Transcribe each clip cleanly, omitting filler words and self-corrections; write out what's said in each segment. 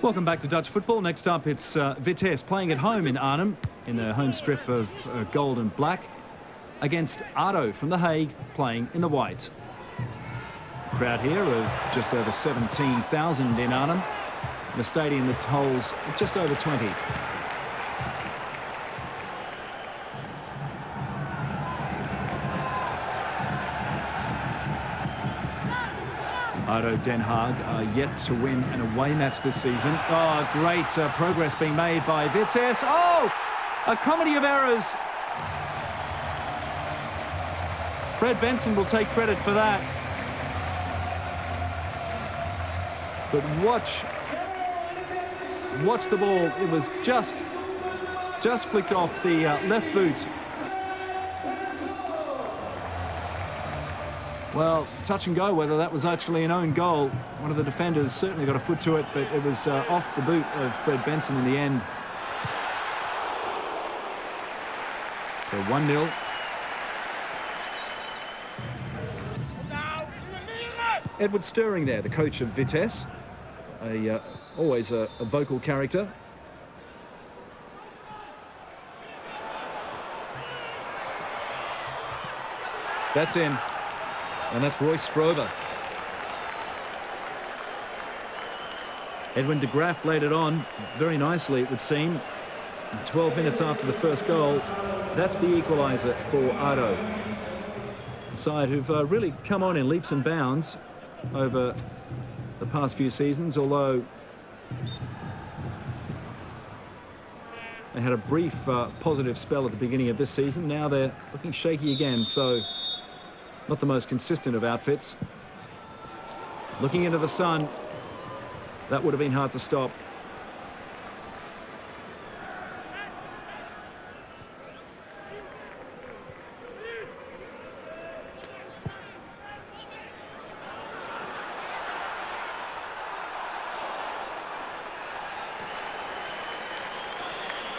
Welcome back to Dutch football. Next up, it's Vitesse playing at home in Arnhem in the home strip of gold and black against ADO from The Hague playing in the white. Crowd here of just over 17,000 in Arnhem. The stadium that holds just over 20. ADO Den Haag are yet to win an away match this season. Oh, great progress being made by Vitesse. Oh, a comedy of errors. Fred Benson will take credit for that. But watch the ball. It was just flicked off the left boot. Well, touch and go whether that was actually an own goal. One of the defenders certainly got a foot to it, but it was off the boot of Fred Benson in the end. So 1-0. Edward Stirring there, the coach of Vitesse. Always a vocal character. That's in. And that's Roy Strover. Edwin de Graaf laid it on very nicely, it would seem. 12 minutes after the first goal, that's the equaliser for ADO. The side who've really come on in leaps and bounds over the past few seasons, although they had a brief positive spell at the beginning of this season. Now they're looking shaky again, so not the most consistent of outfits. Looking into the sun, that would have been hard to stop.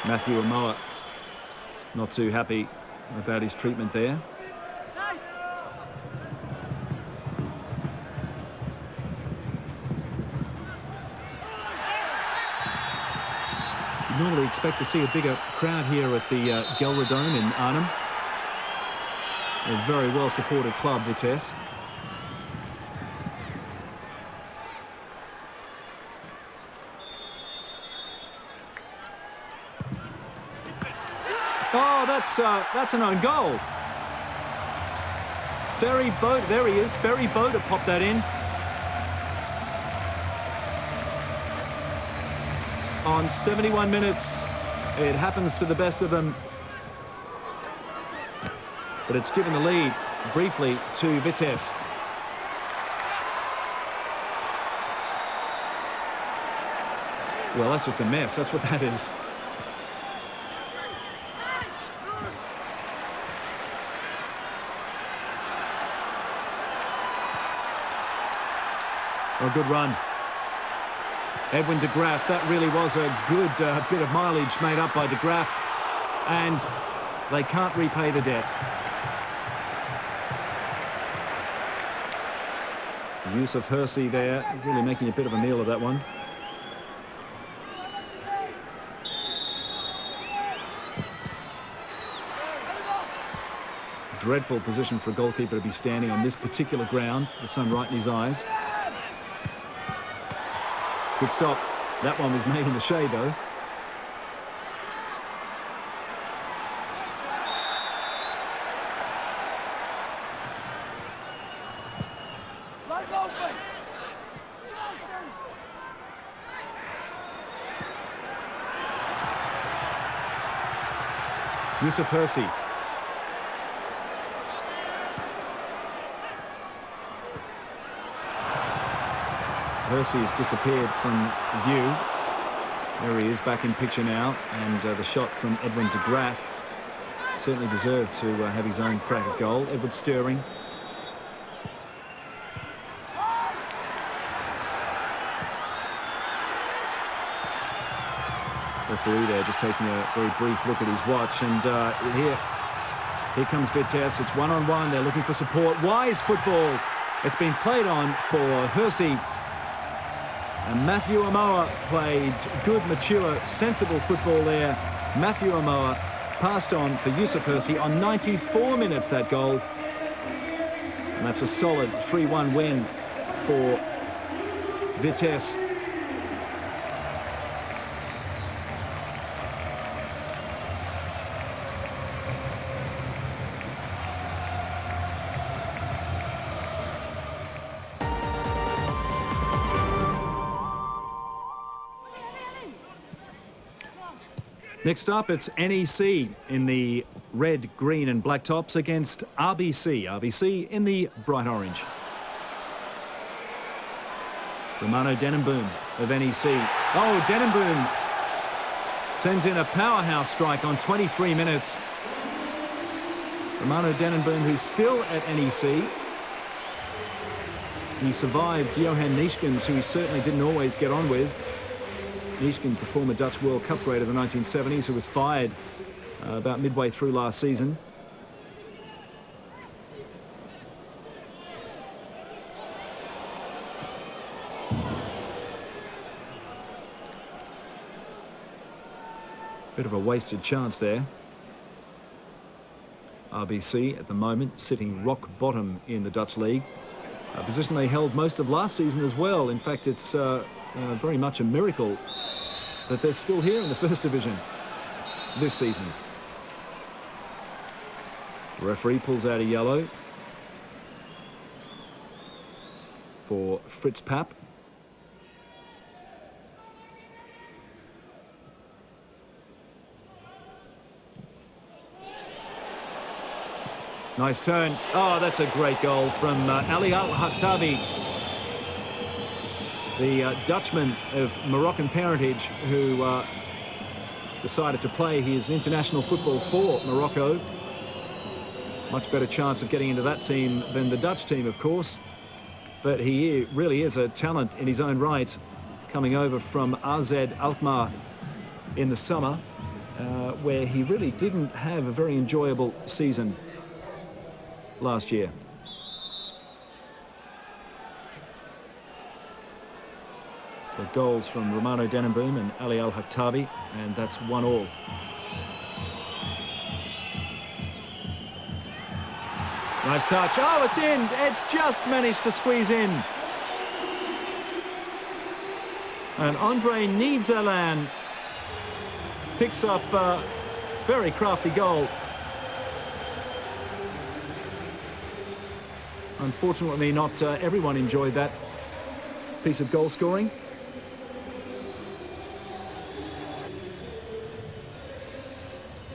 Matthew Amoa not too happy about his treatment there. You normally expect to see a bigger crowd here at the Gelredome in Arnhem. A very well supported club, Vitesse. Oh, that's an own goal. Ferry Boat, there he is. Ferry Boat have popped that in. On 71 minutes, it happens to the best of them. But it's given the lead briefly to Vitesse. Well, that's just a mess. That's what that is. A good run. Edwin de Graaf, that really was a good bit of mileage made up by de Graaf, and they can't repay the debt. The use of Hersey there, really making a bit of a meal of that one. Dreadful position for a goalkeeper to be standing on this particular ground, the sun right in his eyes. Good stop. That one was made in the shade, though. Yusuf Hersey. Hersey has disappeared from view. There he is, back in picture now, and the shot from Edwin de Graaf certainly deserved to have his own crack at goal. Edward Stirring. Referee there just taking a very brief look at his watch, and here comes Vitesse. It's one-on-one. They're looking for support. Wise football. It's been played on for Hersey. And Matthew Amoa played good, mature, sensible football there. Matthew Amoa passed on for Yusuf Hersi on 94 minutes, that goal. And that's a solid 3-1 win for Vitesse. Next up, it's NEC in the red, green and black tops against RBC. RBC in the bright orange. Romano Denenboom of NEC. Oh, Denenboom sends in a powerhouse strike on 23 minutes. Romano Denenboom, who's still at NEC. He survived Johan Neeskens, who he certainly didn't always get on with. Neeskens, the former Dutch World Cup great of the 1970s, who was fired about midway through last season. Bit of a wasted chance there. RBC at the moment sitting rock bottom in the Dutch league. A position they held most of last season as well. In fact, it's very much a miracle that they're still here in the first division this season. The referee pulls out a yellow for Fritz Papp. Nice turn. Oh, that's a great goal from Ali Al-Hattabi, the Dutchman of Moroccan parentage, who decided to play his international football for Morocco. Much better chance of getting into that team than the Dutch team, of course. But he really is a talent in his own right, coming over from AZ Alkmaar in the summer, where he really didn't have a very enjoyable season last year. So goals from Romano Denenboom and Ali Al-Hattabi, and that's 1-1. Nice touch. Oh, it's in. It's just managed to squeeze in. And Andre Niedzalan picks up a very crafty goal. Unfortunately, not everyone enjoyed that piece of goal scoring.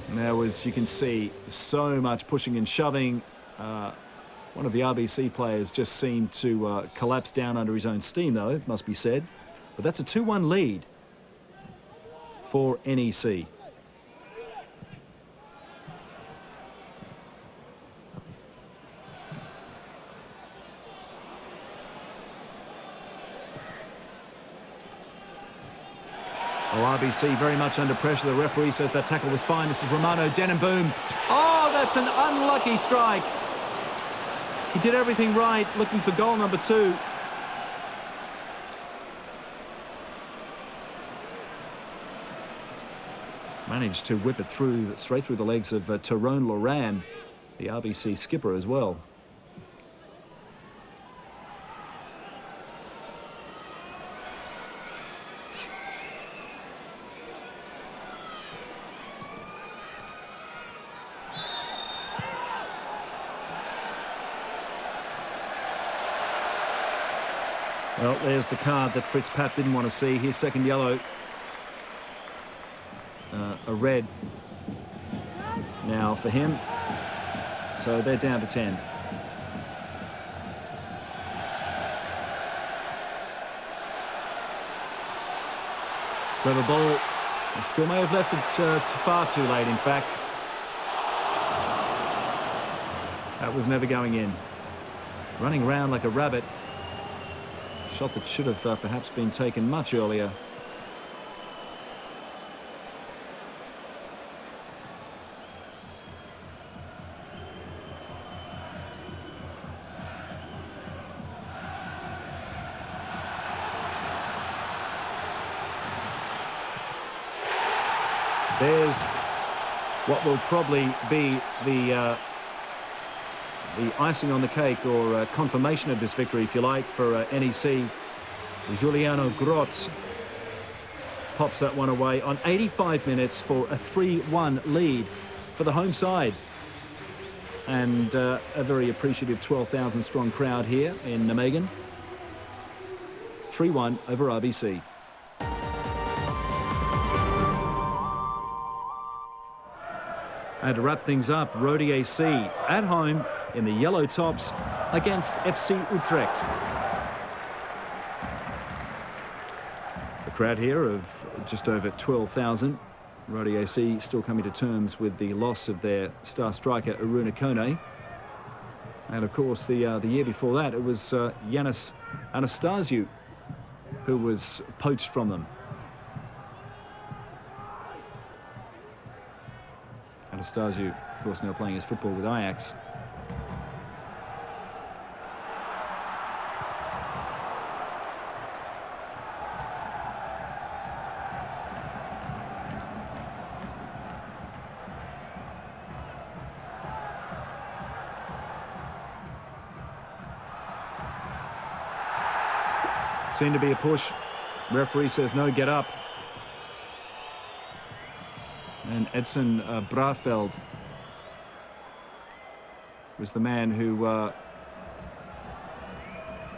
And there was, you can see, so much pushing and shoving. One of the RBC players just seemed to collapse down under his own steam, though, it must be said. But that's a 2-1 lead for NEC. Oh, RBC very much under pressure. The referee says that tackle was fine. This is Romano Denenboom. Oh, that's an unlucky strike. He did everything right, looking for goal number 2. Managed to whip it through, straight through the legs of Tyrone Loran, the RBC skipper as well. Well, there's the card that Fritz Papp didn't want to see. His second yellow. A red now for him. So they're down to 10. Clever ball. He still may have left it far too late, in fact. That was never going in. Running around like a rabbit. Shot that should have perhaps been taken much earlier. There's what will probably be the icing on the cake, or confirmation of this victory, if you like, for NEC. Juliano Grotz pops that one away on 85 minutes for a 3-1 lead for the home side. And a very appreciative 12,000 strong crowd here in Nijmegen. 3-1 over RBC. And to wrap things up, Rode AC at home in the yellow tops against FC Utrecht. A crowd here of just over 12,000. Rode AC still coming to terms with the loss of their star striker Aruna Kone. And of course the year before that it was Yanis Anastasiou who was poached from them. Anastasiou, of course, now playing his football with Ajax. Seemed to be a push. Referee says no, get up. And Edson Brafeld was the man who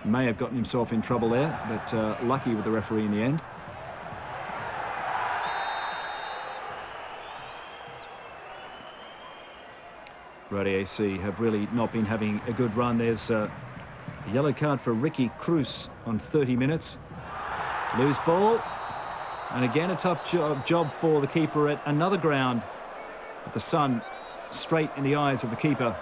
may have gotten himself in trouble there, but lucky with the referee in the end. Rode AC have really not been having a good run. There's a yellow card for Ricky Cruz on 30 minutes. Loose ball. And again, a tough job for the keeper at another ground. But the sun straight in the eyes of the keeper.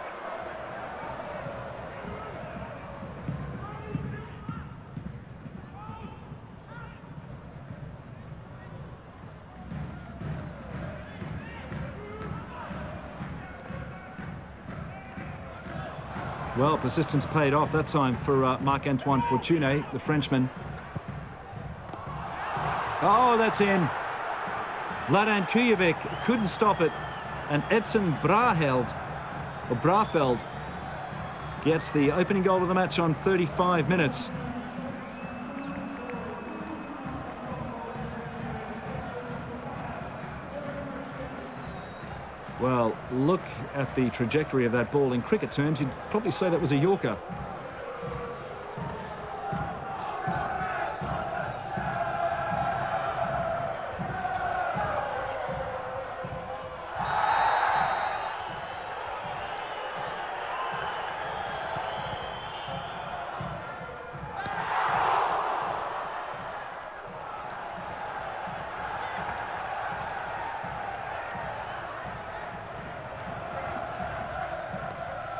Well, persistence paid off that time for Marc-Antoine Fortuné, the Frenchman. Oh, that's in. Vladan Kujovic couldn't stop it. And Edson Brafeld gets the opening goal of the match on 35 minutes. Well, look at the trajectory of that ball. In cricket terms, you'd probably say that was a Yorker.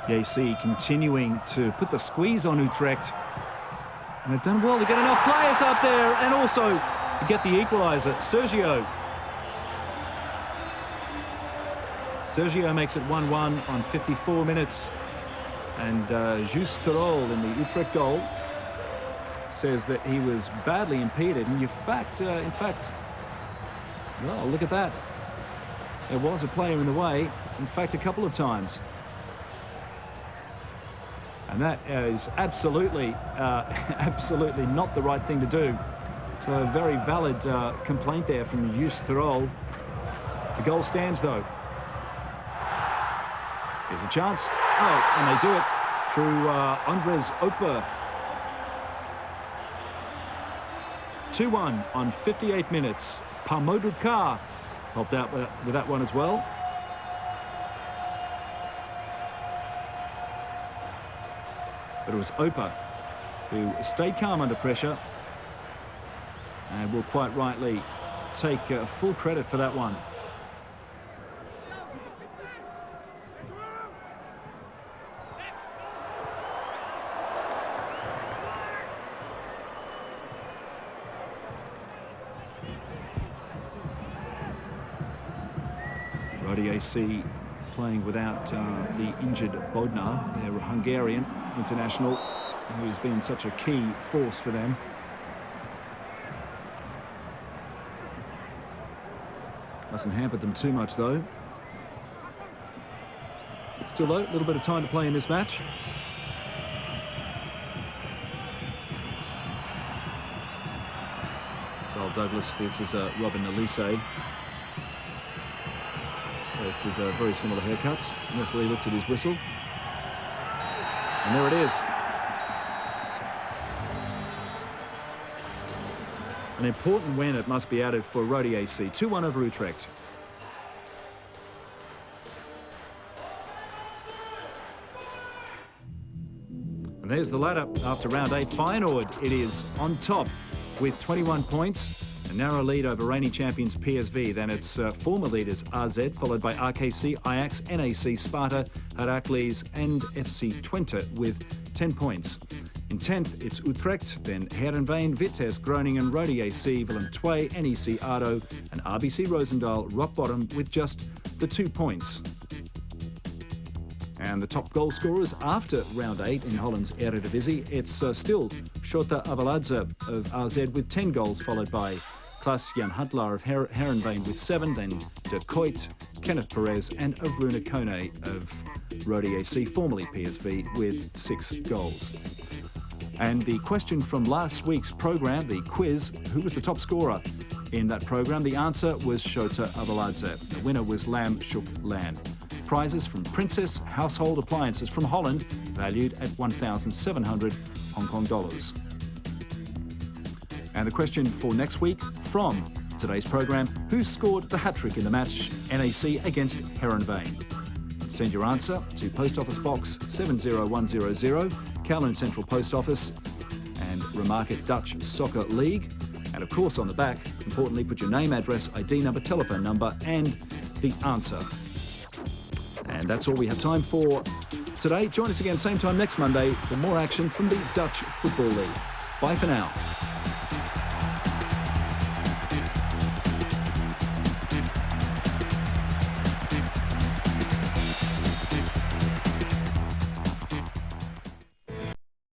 AC continuing to put the squeeze on Utrecht. And they've done well to get enough players up there and also to get the equaliser. Sergio makes it 1-1 on 54 minutes. And Just Terol in the Utrecht goal says that he was badly impeded. And in fact, well, look at that. There was a player in the way, in fact, a couple of times. And that is absolutely, absolutely not the right thing to do. So a very valid complaint there from Just Terol. The goal stands, though. Here's a chance. Oh, and they do it through Andres Oper. 2-1 on 58 minutes. Parmodou Kar helped out with that one as well. But it was Oper who stayed calm under pressure and will quite rightly take full credit for that one. Rode AC playing without the injured Bodnar, their Hungarian international, who's been such a key force for them. Hasn't hampered them too much, though. Still, though, a little bit of time to play in this match. Dale Douglas, this is Robin Elise. Both with very similar haircuts. The referee looks at his whistle. And there it is. An important win, it must be added, for Rode AC. 2-1 over Utrecht. And there's the ladder after round 8. Feyenoord, it is on top with 21 points. A narrow lead over reigning champions PSV. Then it's former leaders AZ, followed by RKC, Ajax, NAC, Sparta, Heracles and FC Twente with 10 points. In 10th, it's Utrecht, then Heerenveen, Vitesse, Groningen, Rode AC, Willem II, NEC ADO and RBC Roosendaal rock bottom with just the 2 points. And the top goal scorers after round 8 in Holland's Eredivisie, it's still Shota Avaladze of AZ with 10 goals, followed by Klaas-Jan Huntelaar of Heerenveen with 7, then De Kuyt, Kenneth Perez and Aruna Kone of Rode AC, formerly PSV, with 6 goals. And the question from last week's program, the quiz, who was the top scorer in that program? The answer was Shota Avaladze. The winner was Lam Shuk Lan. Prizes from Princess household appliances from Holland, valued at 1,700 Hong Kong dollars. And the question for next week from today's program, who scored the hat-trick in the match NAC against Heerenveen? Send your answer to Post Office Box 70100, Kowloon Central Post Office, and remark it Dutch Soccer League. And of course on the back, importantly, put your name, address, ID number, telephone number and the answer. And that's all we have time for today. Join us again same time next Monday for more action from the Dutch Football League. Bye for now.